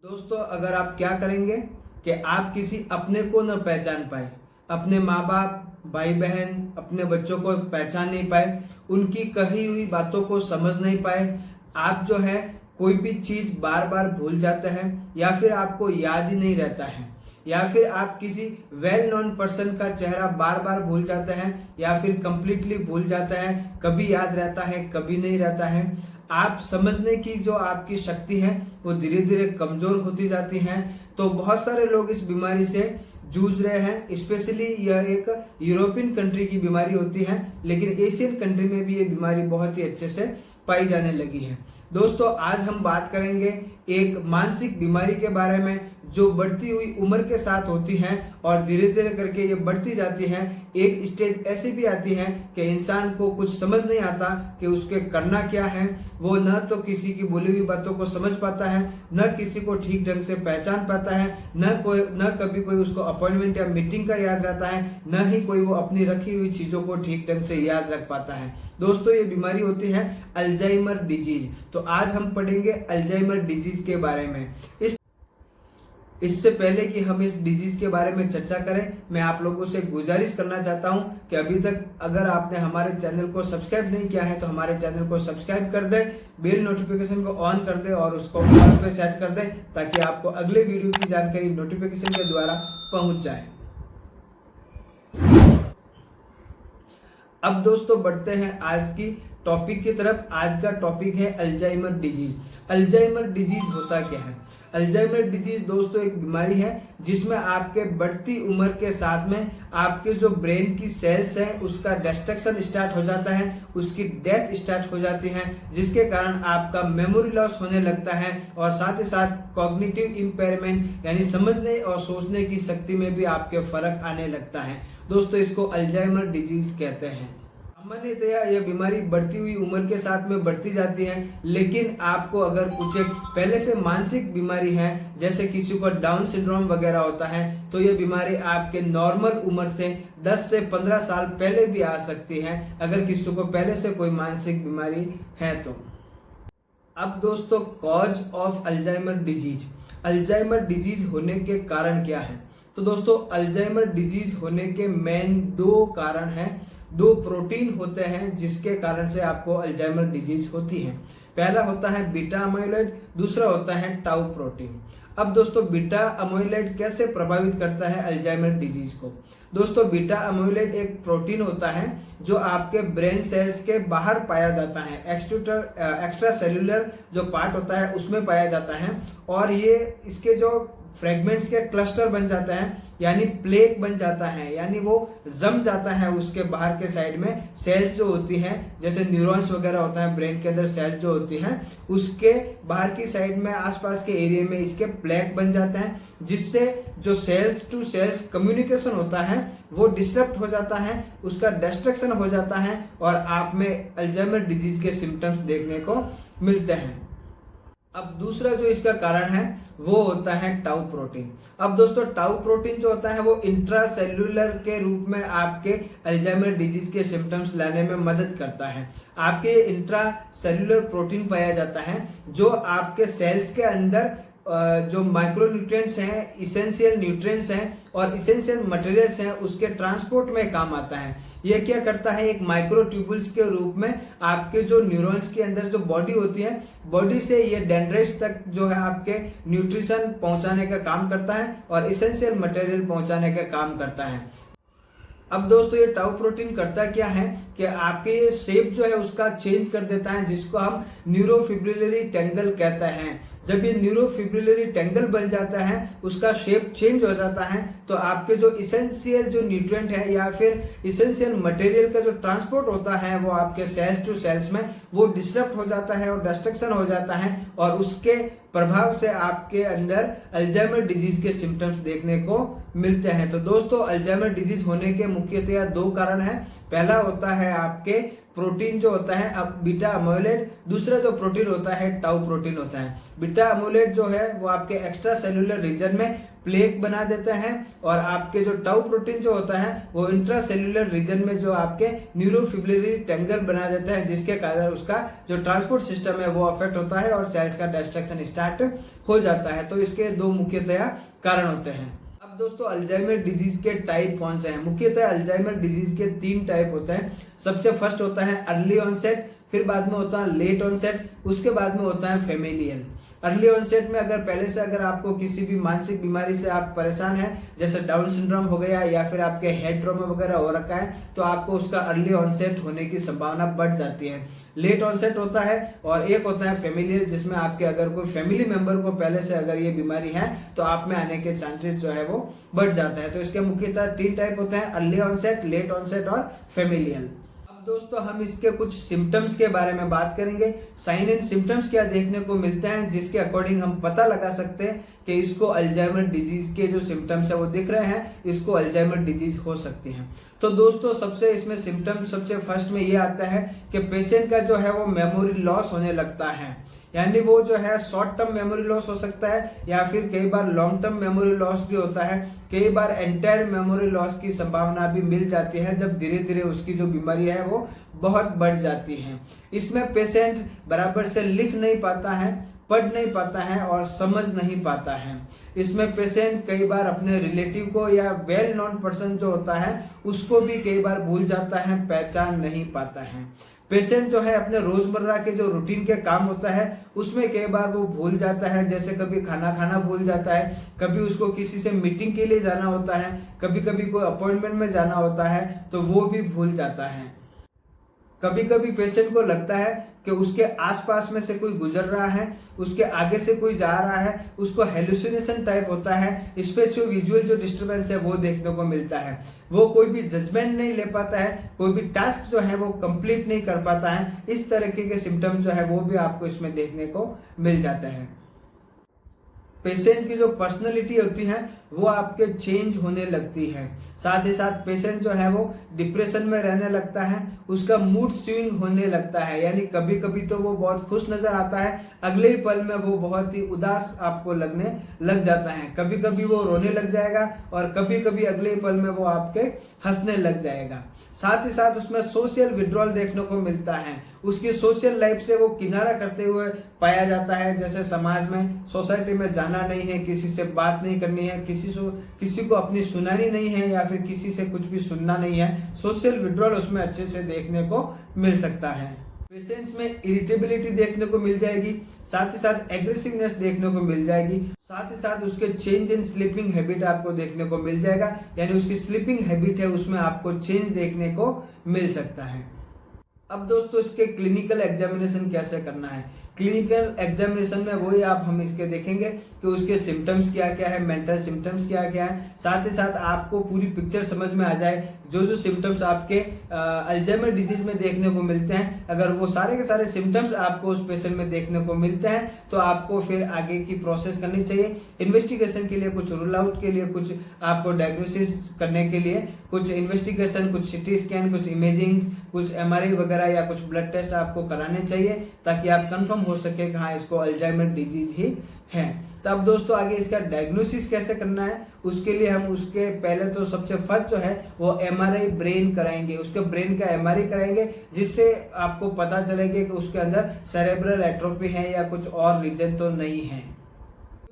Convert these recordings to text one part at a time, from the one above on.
दोस्तों, अगर आप क्या करेंगे कि आप किसी अपने को न पहचान पाए, अपने माँ बाप, भाई बहन, अपने बच्चों को पहचान नहीं पाए, उनकी कही हुई बातों को समझ नहीं पाए, आप जो है कोई भी चीज बार बार भूल जाते हैं या फिर आपको याद ही नहीं रहता है, या फिर आप किसी वेल नोन पर्सन का चेहरा बार बार भूल जाते हैं या फिर कंप्लीटली भूल जाते हैं, कभी याद रहता है कभी नहीं रहता है। आप समझने की जो आपकी शक्ति है वो धीरे धीरे कमजोर होती जाती है। तो बहुत सारे लोग इस बीमारी से जूझ रहे हैं। स्पेशली यह एक यूरोपियन कंट्री की बीमारी होती है, लेकिन एशियन कंट्री में भी ये बीमारी बहुत ही अच्छे से पाई जाने लगी है। दोस्तों, आज हम बात करेंगे एक मानसिक बीमारी के बारे में जो बढ़ती हुई उम्र के साथ होती है और धीरे धीरे करके ये बढ़ती जाती है। एक स्टेज ऐसी भी आती है कि इंसान को कुछ समझ नहीं आता कि उसके करना क्या है। वो न तो किसी की बोली हुई बातों को समझ पाता है, न किसी को ठीक ढंग से पहचान पाता है, न कभी कोई उसको अपॉइंटमेंट या मीटिंग का याद रहता है, न ही कोई वो अपनी रखी हुई चीजों को ठीक ढंग से याद रख पाता है। दोस्तों, ये बीमारी होती है अल्जाइमर डिजीज। तो आज हम पढ़ेंगे अल्जाइमर डिजीज के बारे में। इससे पहले कि हम इस डिजीज के बारे में चर्चा करें, मैं आप लोगों से गुजारिश करना चाहता हूं कि अभी तक अगर आपने हमारे चैनल को सब्सक्राइब नहीं किया है तो हमारे चैनल को सब्सक्राइब कर दें, बेल नोटिफिकेशन को ऑन कर दें और उसको ऑल पे सेट कर दें ताकि आपको अगले वीडियो की जानकारी नोटिफिकेशन के द्वारा पहुंच जाए। अब दोस्तों बढ़ते हैं आज की टॉपिक की तरफ। आज का टॉपिक है अल्जाइमर डिजीज। अल्जाइमर डिजीज होता क्या है? अल्जाइमर डिजीज दोस्तों एक बीमारी है जिसमें आपके बढ़ती उम्र के साथ में आपके जो ब्रेन की सेल्स हैं उसका डिस्ट्रक्शन स्टार्ट हो जाता है, उसकी डेथ स्टार्ट हो जाती है, जिसके कारण आपका मेमोरी लॉस होने लगता है और साथ ही साथ कॉग्निटिव इम्पेयरमेंट यानी समझने और सोचने की शक्ति में भी आपके फर्क आने लगता है। दोस्तों, इसको अल्जाइमर डिजीज कहते हैं। सामान्यतया यह बीमारी बढ़ती हुई उम्र के साथ में बढ़ती जाती है, लेकिन आपको अगर कुछ एक पहले से मानसिक बीमारी है, जैसे किसी को डाउन सिंड्रोम वगैरह होता है, तो यह बीमारी आपके नॉर्मल उम्र से 10 से 15 साल पहले भी आ सकती है अगर किसी को पहले से कोई मानसिक बीमारी है तो। अब दोस्तों, cause of Alzheimer disease. Alzheimer disease होने के कारण क्या है? तो दोस्तों, अल्जाइमर डिजीज होने के मेन दो कारण हैं। दो प्रोटीन होते हैं जिसके कारण से आपको अल्जाइमर डिजीज होती है। पहला होता है बीटा अमाइलॉइड, दूसरा होता है टाउ प्रोटीन। अब दोस्तों, बीटा अमाइलॉइड कैसे प्रभावित करता है अल्जाइमर डिजीज को? दोस्तों, बीटा अमाइलॉइड एक प्रोटीन होता है जो आपके ब्रेन सेल्स के बाहर पाया जाता है, एक्स्ट्रा सेल्यूलर जो पार्ट होता है उसमें पाया जाता है, और ये इसके जो फ्रेगमेंट्स के क्लस्टर बन जाता है यानी प्लेक बन जाता है, यानी वो जम जाता है उसके बाहर के साइड में। सेल्स जो होती हैं, जैसे न्यूरॉन्स वगैरह होता है ब्रेन के अंदर, सेल्स जो होती हैं उसके बाहर की साइड में आसपास के एरिया में इसके प्लेक बन जाते हैं, जिससे जो सेल्स टू सेल्स कम्युनिकेशन होता है वो डिस्टर्ब हो जाता है, उसका डिस्ट्रक्शन हो जाता है और आप में अल्जाइमर डिजीज के सिम्टम्स देखने को मिलते हैं। अब दूसरा जो इसका कारण है वो होता है टाउ प्रोटीन। अब दोस्तों, टाउ प्रोटीन जो होता है वो इंट्रासेल्यूलर के रूप में आपके अल्जाइमर डिजीज के सिम्टम्स लाने में मदद करता है। आपके इंट्रासेल्यूलर प्रोटीन पाया जाता है जो आपके सेल्स के अंदर जो माइक्रो न्यूट्रिएंट्स हैं, इसेंशियल न्यूट्रिएंट्स हैं और इसेंशियल मटेरियल्स हैं उसके ट्रांसपोर्ट में काम आता है। ये क्या करता है? एक माइक्रो ट्यूबुल्स के रूप में आपके जो न्यूरॉन्स के अंदर जो बॉडी होती है, बॉडी से ये डेंड्राइट्स तक जो है आपके न्यूट्रिशन पहुंचाने का काम करता है और इसेंशियल मटेरियल पहुंचाने का काम करता है। अब दोस्तों, ये टाउ प्रोटीन करता क्या है कि आपके ये शेप जो है उसका चेंज कर देता है, जिसको हम न्यूरोफिब्रिलरी टेंगल कहते हैं। जब ये न्यूरोफिब्रिलरी टेंगल बन जाता है, उसका शेप चेंज हो जाता है, तो आपके जो इसेंशियल जो न्यूट्रिएंट है या फिर इसेंशियल मटेरियल का जो ट्रांसपोर्ट होता है वो आपके सेल्स टू सेल्स में वो डिस्टर्ब हो जाता है और डिस्ट्रक्शन हो जाता है, और उसके प्रभाव से आपके अंदर अल्जाइमर डिजीज के सिम्टम्स देखने को मिलते हैं। तो दोस्तों, अल्जाइमर डिजीज होने के मुख्यतया दो कारण हैं। पहला होता है आपके प्रोटीन जो होता है, अब बीटा अमोलेट, दूसरा जो प्रोटीन होता है टाउ प्रोटीन होता है। बीटा अमोलेट जो है वो आपके एक्स्ट्रा सेलुलर रीजन में प्लेक बना देते हैं, और आपके जो टाउ प्रोटीन जो होता है वो इंट्रा सेलुलर रीजन में जो आपके न्यूरोफिब्रिलरी टैंगल बना देता है, जिसके कारण उसका जो ट्रांसपोर्ट सिस्टम है वो अफेक्ट होता है और सेल्स का डिस्ट्रक्शन स्टार्ट हो जाता है। तो इसके दो मुख्यतया कारण होते हैं। अब दोस्तों अल्जाइमर डिजीज के टाइप कौन से हैं? मुख्यतः अल्जाइमर डिजीज के 3 टाइप होते हैं। सबसे फर्स्ट होता है अर्ली ऑनसेट, फिर बाद में होता है लेट ऑनसेट, उसके बाद में होता है फेमिलियल। अर्ली ऑनसेट में अगर पहले से अगर आपको किसी भी मानसिक बीमारी से आप परेशान हैं, जैसे डाउन सिंड्रोम हो गया या फिर आपके हेड ट्रॉमा वगैरह हो रखा है, तो आपको उसका अर्ली ऑनसेट होने की संभावना बढ़ जाती है। लेट ऑनसेट होता है, और एक होता है फेमिलियल, जिसमें आपके अगर कोई फैमिली मेंबर को पहले से अगर ये बीमारी है तो आप में आने के चांसेस जो है वो बढ़ जाता है। तो इसके मुख्यतः 3 टाइप होते हैं, अर्ली ऑनसेट, लेट ऑनसेट और फेमिलियल। दोस्तों हम इसके कुछ सिम्टम्स के बारे में बात करेंगे। साइन एंड सिम्टम्स क्या देखने को मिलते हैं जिसके अकॉर्डिंग हम पता लगा सकते हैं कि इसको अल्जाइमर डिजीज के जो सिम्टम्स है वो दिख रहे हैं, इसको अल्जाइमर डिजीज हो सकती है। तो दोस्तों सबसे इसमें सिम्टम्स सबसे फर्स्ट में ये आता है कि पेशेंट का जो है वो मेमोरी लॉस होने लगता है, यानी वो जो है शॉर्ट टर्म मेमोरी लॉस हो सकता है या फिर कई बार लॉन्ग टर्म मेमोरी लॉस भी होता है। कई बार एंटायर मेमोरी लॉस की संभावना भी मिल जाती है जब धीरे धीरे उसकी जो बीमारी है वो बहुत बढ़ जाती है। इसमें पेशेंट बराबर से लिख नहीं पाता है, पढ़ नहीं पाता है और समझ नहीं पाता है। इसमें पेशेंट कई बार अपने रिलेटिव को या वेल नोन पर्सन जो होता है उसको भी कई बार भूल जाता है, पहचान नहीं पाता है। पेशेंट जो है अपने रोजमर्रा के जो रूटीन के काम होता है उसमें कई बार वो भूल जाता है, जैसे कभी खाना खाना भूल जाता है, कभी उसको किसी से मीटिंग के लिए जाना होता है, कभी कभी कोई अपॉइंटमेंट में जाना होता है तो वो भी भूल जाता है। कभी कभी पेशेंट को लगता है कि उसके आसपास में से कोई गुजर रहा है, उसके आगे से कोई जा रहा है, उसको हेलुसिनेशन टाइप होता है, स्पेशियो विजुअल जो डिस्टर्बेंस है वो देखने को मिलता है। वो कोई भी जजमेंट नहीं ले पाता है, कोई भी टास्क जो है वो कंप्लीट नहीं कर पाता है। इस तरीके के सिम्टम जो है वो भी आपको इसमें देखने को मिल जाता है। पेशेंट की जो पर्सनैलिटी होती है वो आपके चेंज होने लगती है। साथ ही साथ पेशेंट जो है वो डिप्रेशन में रहने लगता है, उसका मूड स्विंग होने लगता है, यानी कभी कभी तो वो बहुत खुश नजर आता है, अगले ही पल में वो बहुत ही उदास आपको लगने लग जाता है। कभी कभी वो रोने लग जाएगा और कभी कभी अगले ही पल में वो आपके हंसने लग जाएगा। साथ ही साथ उसमें सोशल विड्रॉल देखने को मिलता है, उसकी सोशल लाइफ से वो किनारा करते हुए पाया जाता है, जैसे समाज में सोसाइटी में जाना नहीं है, किसी से बात नहीं करनी है, किसी को अपनी सुनानी नहीं है या फिर किसी से कुछ भी सुनना नहीं है। सोशल विड्रॉल उसमें अच्छे से देखने को मिल सकता है। पेशेंट्स में इरिटेबिलिटी देखने को मिल जाएगी, साथ ही साथ एग्रेसिवनेस देखने को मिल जाएगी, साथ ही साथ उसके चेंज इन स्लीपिंग हैबिट आपको देखने को मिल जाएगा, यानी उसकी स्लीपिंग हैबिट है उसमें आपको चेंज देखने को मिल सकता है। अब दोस्तों इसके क्लिनिकल एग्जामिनेशन कैसे करना है? क्लिनिकल एग्जामिनेशन में वही हम इसके देखेंगे कि उसके सिम्टम्स क्या क्या है, मेंटल सिम्टम्स क्या क्या है, साथ ही साथ आपको पूरी पिक्चर समझ में आ जाए। जो सिम्टम्स आपके अल्जाइमर डिजीज में देखने को मिलते हैं, अगर वो सारे के सारे सिम्टम्स आपको उस पेशेंट में देखने को मिलते हैं तो आपको फिर आगे की प्रोसेस करनी चाहिए। इन्वेस्टिगेशन के लिए कुछ रूल आउट के लिए, कुछ आपको डायग्नोसिस करने के लिए कुछ इन्वेस्टिगेशन, कुछ सिटी स्कैन, कुछ इमेजिंग, कुछ MRI वगैरह या कुछ ब्लड टेस्ट आपको कराने चाहिए ताकि आप कंफर्म हो सके कि हाँ इसको अल्जाइमर डिजीज ही है। तो अब दोस्तों आगे इसका डायग्नोसिस कैसे करना है, उसके लिए हम उसके पहले तो सबसे फर्स्ट जो है वो MRI ब्रेन कराएंगे, उसके ब्रेन का MRI कराएंगे, जिससे आपको पता चलेगा कि उसके अंदर सेरेब्रल एट्रोफी है या कुछ और रीजन तो नहीं है।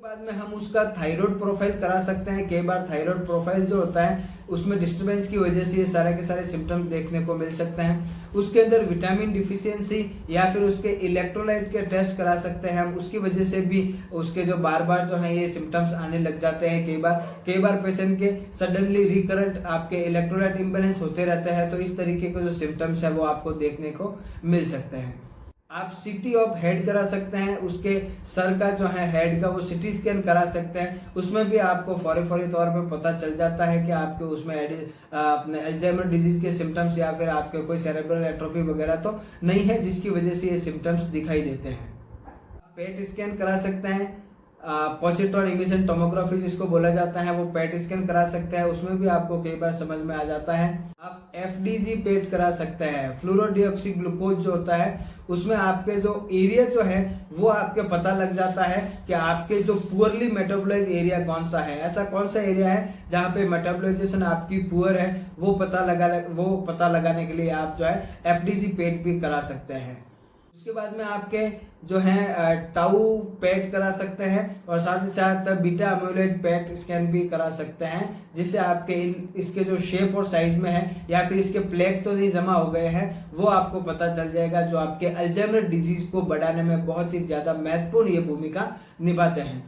बाद में हम उसका थायराइड प्रोफाइल करा सकते हैं। कई बार थायराइड प्रोफाइल जो होता है उसमें डिस्टर्बेंस की वजह से ये सारे के सारे सिम्टम्स देखने को मिल सकते हैं। उसके अंदर विटामिन डिफिशियंसी या फिर उसके इलेक्ट्रोलाइट के टेस्ट करा सकते हैं हम, उसकी वजह से भी उसके जो बार बार जो है ये सिम्टम्स आने लग जाते हैं। कई बार पेशेंट के सडनली रिकरेंट आपके इलेक्ट्रोलाइट इम्बैलेंस होते रहते हैं, तो इस तरीके के जो सिम्टम्स है वो आपको देखने को मिल सकते हैं। आप सिटी ऑफ हेड करा सकते हैं, उसके सर का जो है हेड का वो सिटी स्कैन करा सकते हैं, उसमें भी आपको फौरी तौर पे पता चल जाता है कि आपके उसमें अपने अल्जाइमर डिजीज के सिम्टम्स या फिर आपके कोई सेरेब्रल एट्रोफी वगैरह तो नहीं है जिसकी वजह से ये सिम्टम्स दिखाई देते हैं। पेट स्कैन करा सकते हैं, पॉजिट्रॉन इमिशन टोमोग्राफी जिसको बोला जाता है, वो पेट स्कैन करा सकते हैं, उसमें भी आपको कई बार समझ में आ जाता है। आप FDG पेट करा सकते हैं, फ्लोरोडिऑक्सी ग्लूकोज जो होता है उसमें आपके जो एरिया जो है वो आपके पता लग जाता है कि आपके जो पुअरली मेटाबोलाइज एरिया कौन सा है, ऐसा कौन सा एरिया है जहाँ पे मेटाबोलाइजेशन आपकी पुअर है, वो पता लगाने के लिए आप जो है FDG पेट भी करा सकते हैं। उसके बाद में आपके जो है टाउ पेट करा सकते हैं और साथ ही साथ बीटा अम्लोइड पेट स्कैन भी करा सकते हैं, जिससे आपके इसके जो शेप और साइज में है या फिर इसके प्लेक तो नहीं जमा हो गए हैं वो आपको पता चल जाएगा, जो आपके अल्जाइमर डिजीज को बढ़ाने में बहुत ही ज्यादा महत्वपूर्ण ये भूमिका निभाते हैं।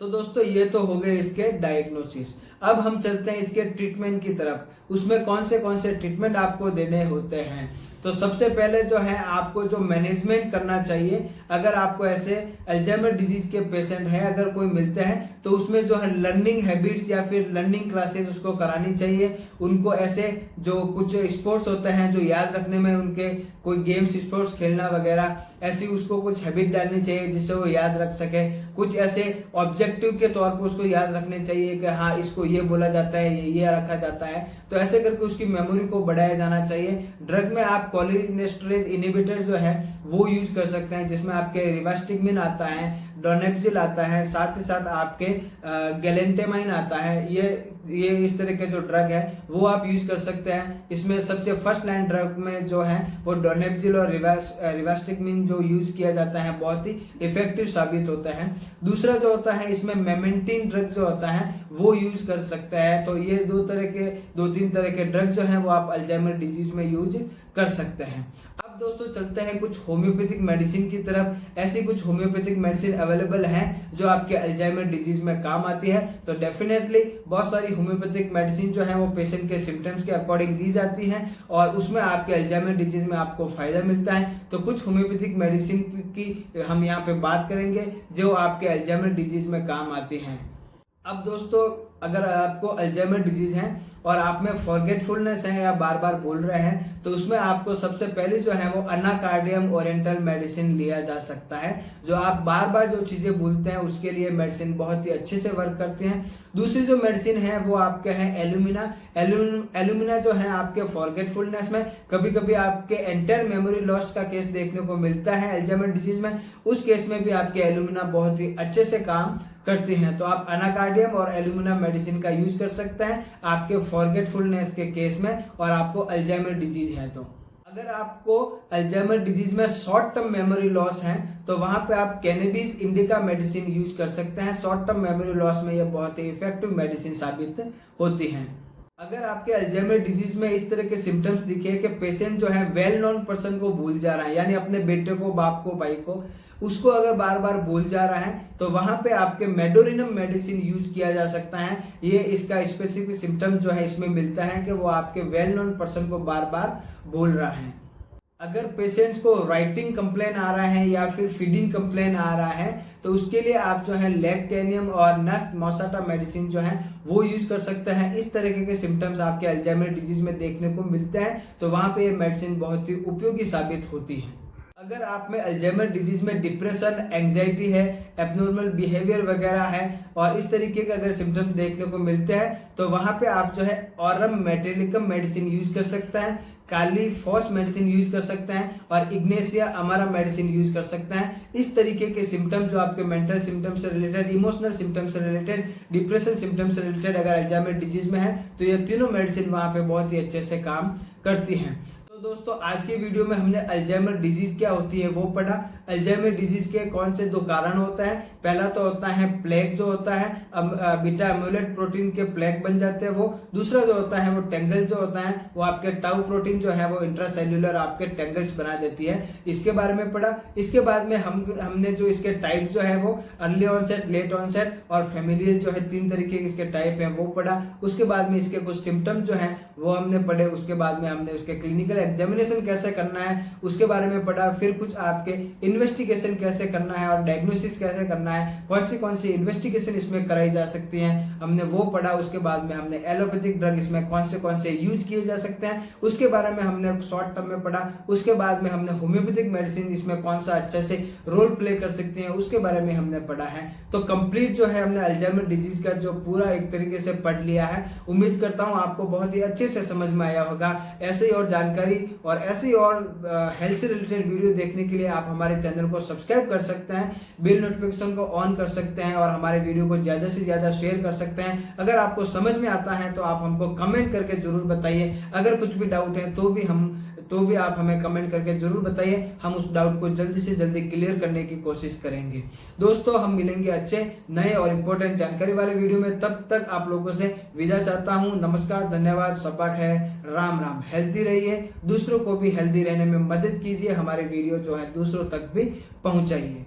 तो दोस्तों ये तो हो गए इसके डायग्नोसिस। अब हम चलते हैं इसके ट्रीटमेंट की तरफ। उसमें कौन से ट्रीटमेंट आपको देने होते हैं। तो सबसे पहले जो है आपको जो मैनेजमेंट करना चाहिए, अगर आपको ऐसे अल्जाइमर डिजीज के पेशेंट है अगर कोई मिलते हैं तो उसमें जो है लर्निंग हैबिट्स या फिर लर्निंग क्लासेस उसको करानी चाहिए। उनको ऐसे जो कुछ स्पोर्ट्स होते हैं जो याद रखने में, उनके कोई गेम्स स्पोर्ट्स खेलना वगैरह, ऐसी उसको कुछ हैबिट डालनी चाहिए जिससे वो याद रख सके। कुछ ऐसे ऑब्जेक्टिव के तौर पर उसको याद रखने चाहिए कि हाँ इसको ये बोला जाता है, ये रखा जाता है, तो ऐसे करके उसकी मेमोरी को बढ़ाया जाना चाहिए। ड्रग में आप कोलिनेस्टरेज इनहिबिटर जो है वो यूज कर सकते हैं, जिसमें आपके रिवास्टिगमिन आता है, डोनेप्जिल आता है, साथ ही साथ आपके गैलेंटेमाइन आता है। ये इस तरह के जो ड्रग है वो आप यूज कर सकते हैं। इसमें सबसे फर्स्ट लाइन ड्रग में जो है वो डोनेप्जिल और रिवास्टिगमिन जो यूज किया जाता है बहुत ही इफेक्टिव साबित होता है। दूसरा जो होता है इसमें मेमेंटिन ड्रग जो होता है वो यूज कर सकता है। तो ये दो तीन तरह के ड्रग जो है वो आप अल्जाइमर डिजीज में यूज कर सकते हैं। अब दोस्तों चलते हैं कुछ होम्योपैथिक मेडिसिन की तरफ। ऐसी कुछ होम्योपैथिक मेडिसिन अवेलेबल हैं जो आपके अल्जाइमर डिजीज में काम आती है। तो डेफिनेटली बहुत सारी होम्योपैथिक मेडिसिन जो है वो पेशेंट के सिम्टम्स के अकॉर्डिंग दी जाती है और उसमें आपके अल्जाइमर डिजीज में आपको फायदा मिलता है। तो कुछ होम्योपैथिक मेडिसिन की हम यहाँ पे बात करेंगे जो आपके अल्जाइमर डिजीज में काम आती हैं। अब दोस्तों अगर आपको अल्जाइमर डिजीज है और आप में फॉरगेटफुलनेस है या बार बार भूल रहे हैं तो उसमें आपको सबसे पहले जो है वो अनाकार्डियम ओरिएंटल मेडिसिन लिया जा सकता है। जो आप बार बार जो चीजें भूलते हैं उसके लिए मेडिसिन बहुत ही अच्छे से वर्क करती हैं। दूसरी जो मेडिसिन है वो आपके है एल्यूमिना जो है आपके फॉरगेटफुलनेस में, कभी कभी आपके एंटायर मेमोरी लॉस्ट का केस देखने को मिलता है अल्जाइमर डिजीज में, उस केस में भी आपके एल्यूमिना बहुत ही अच्छे से काम करती हैं। तो आप अनाकार्डियम और एल्यूमिना मेडिसिन का यूज कर सकते हैं आपके फॉरगेटफुलनेस के केस में और आपको अल्जाइमर डिजीज है। तो अगर आपको अल्जाइमर डिजीज में शॉर्ट टर्म मेमोरी लॉस है तो वहां पे आप कैनबिस इंडिका मेडिसिन यूज कर सकते हैं। शॉर्ट टर्म मेमोरी लॉस में ये बहुत ही इफेक्टिव मेडिसिन साबित होती हैं। अगर आपके अल्जाइमर डिजीज में इस तरह के सिम्टम्स दिखे कि पेशेंट जो है वेल नोन पर्सन को भूल जा रहा है, यानी अपने बेटे को, बाप को, भाई को, उसको अगर बार बार भूल जा रहा है तो वहां पे आपके मेडोरिनम मेडिसिन यूज किया जा सकता है। ये इसका स्पेसिफिक सिम्टम जो है इसमें मिलता है कि वो आपके वेल नोन पर्सन को बार बार भूल रहा है। अगर पेशेंट्स को राइटिंग कंप्लेन आ रहा है या फिर फीडिंग कंप्लेन आ रहा है तो उसके लिए आप जो है लेक्टेनियम और नस्ट मॉसाटा मेडिसिन जो है वो यूज कर सकते हैं। इस तरीके के सिम्टम्स आपके अल्जाइमर डिजीज में देखने को मिलते हैं तो वहां पे ये मेडिसिन बहुत ही उपयोगी साबित होती है। अगर आप में अल्जाइमर डिजीज में डिप्रेशन, एंजाइटी है, एब्नॉर्मल बिहेवियर वगैरह है और इस तरीके के अगर सिम्टम्स देखने को मिलते हैं तो वहां पे आप जो है ऑरम मेटेलिकम मेडिसिन यूज कर सकते हैं, काली फॉस मेडिसिन यूज कर सकते हैं और इग्नेशिया अमारा मेडिसिन यूज कर सकते हैं। इस तरीके के सिम्टम जो आपके मेंटल सिम्टम से रिलेटेड, इमोशनल सिम्टम से रिलेटेड, डिप्रेशन सिम्टम से रिलेटेड अगर अल्जाइमर डिजीज में है तो ये तीनों मेडिसिन वहां पे बहुत ही अच्छे से काम करती हैं। दोस्तों आज की वीडियो में हमने अल्जाइमर डिजीज क्या होती है वो पढ़ा। अल्जाइमर डिजीज के कौन से 2 कारण होता है। पहला तो होता है प्लेक जो होता है, बीटा अम्लोइड प्रोटीन के प्लेक बन जाते हैं वो। दूसरा जो होता है वो टेंगल जो होता है वो आपके टाउ प्रोटीन जो है वो इंट्रासेल्युलर आपके टेंगल्स बना देती है, इसके बारे में पढ़ा। इसके बाद में हमने जो इसके टाइप जो है वो अर्ली ऑनसेट, लेट ऑनसेट और फैमिलियल जो है 3 तरीके के इसके टाइप है वो पढ़ा। उसके बाद में इसके कुछ सिम्टम जो है वो हमने पढ़े। उसके बाद में हमने उसके क्लिनिकल एग्जामिनेशन कैसे करना है उसके बारे में पढ़ा, फिर कुछ आपके इन्वेस्टिगेशन कैसे करना है और डायग्नोसिस कैसे करना है, कौन सी इन्वेस्टिगेशन इसमें कराई जा सकती है, हमने वो पढ़ा। उसके बाद में हमने एलोपैथिक ड्रग इसमें कौन से यूज किए जा सकते हैं उसके बारे में हमने शॉर्ट टर्म में पढ़ा। उसके बाद में हमने होम्योपैथिक मेडिसिन इसमें कौन सा अच्छे से रोल प्ले कर सकते हैं उसके बारे में हमने पढ़ा है। तो कंप्लीट जो है हमने अल्जाइमर डिजीज का जो पूरा एक तरीके से पढ़ लिया है। उम्मीद करता हूं आपको बहुत ही अच्छे से समझ में आया होगा। ऐसे ही और जानकारी और ऐसे ही और हेल्थ से रिलेटेड वीडियो देखने के लिए आप हमारे चैनल को सब्सक्राइब कर सकते हैं, बेल नोटिफिकेशन को ऑन कर सकते हैं और हमारे वीडियो को ज्यादा से ज्यादा शेयर कर सकते हैं। अगर आपको समझ में आता है तो आप हमको कमेंट करके जरूर बताइए। अगर कुछ भी डाउट है तो भी आप हमें कमेंट करके जरूर बताइए, हम उस डाउट को जल्दी से जल्दी क्लियर करने की कोशिश करेंगे। दोस्तों हम मिलेंगे अच्छे नए और इम्पोर्टेंट जानकारी वाले वीडियो में, तब तक आप लोगों से विदा चाहता हूं। नमस्कार, धन्यवाद, शब्बा खैर, राम राम। हेल्दी रहिए, दूसरों को भी हेल्दी रहने में मदद कीजिए, हमारे वीडियो जो है दूसरों तक भी पहुंचाइए।